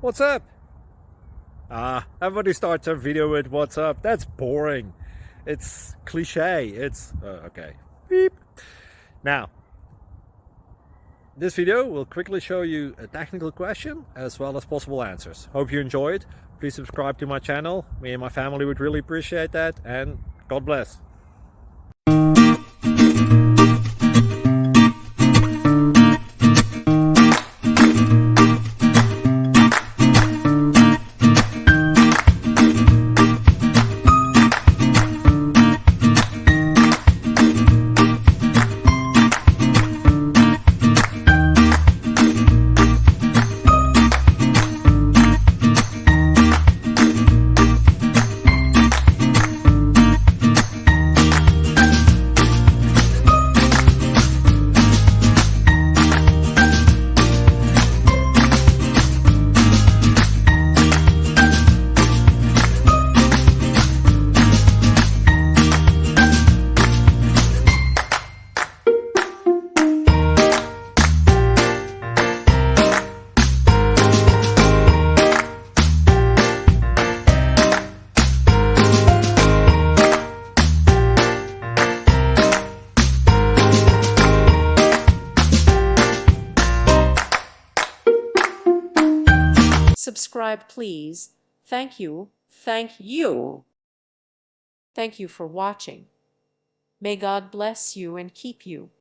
What's up? Everybody starts a video with what's up. That's boring. It's cliche. It's okay. Beep. Now, this video will quickly show you a technical question as well as possible answers. Hope you enjoy it. Please subscribe to my channel. Me and my family would really appreciate that, and God bless. Subscribe, please. Thank you. Thank you. Thank you for watching. May God bless you and keep you.